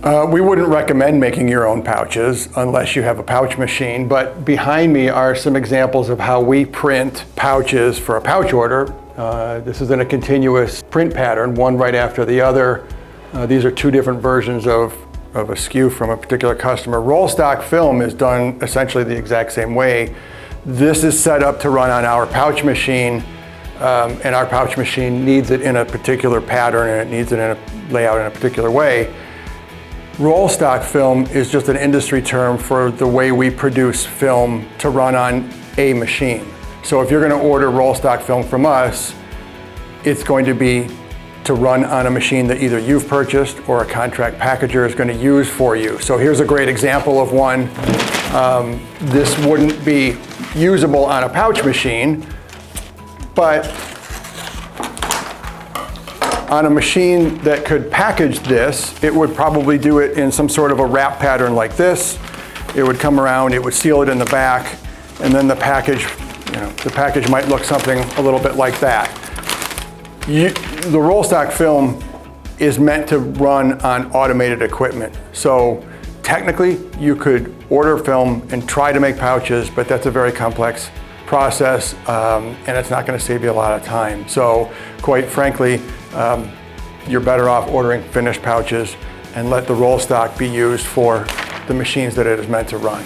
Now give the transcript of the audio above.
We wouldn't recommend making your own pouches unless you have a pouch machine, but behind me are some examples of how we print pouches for a pouch order. This is in a continuous print pattern, one right after the other. These are two different versions of a SKU from a particular customer. Rollstock film is done essentially the exact same way. This is set up to run on our pouch machine, and our pouch machine needs it in a particular pattern, and it needs it in a layout in a particular way. Rollstock film is just an industry term for the way we produce film to run on a machine. So if you're going to order rollstock film from us, it's going to be to run on a machine that either you've purchased or a contract packager is going to use for you. So here's a great example of one. This wouldn't be usable on a pouch machine, but on a machine that could package this, it would probably do it in some sort of a wrap pattern like this. It would come around, it would seal it in the back, and then the package might look something a little bit like that. The rollstock film is meant to run on automated equipment. So technically, you could order film and try to make pouches, but that's a very complex process, and it's not going to save you a lot of time. So quite frankly, you're better off ordering finished pouches and let the rollstock be used for the machines that it is meant to run.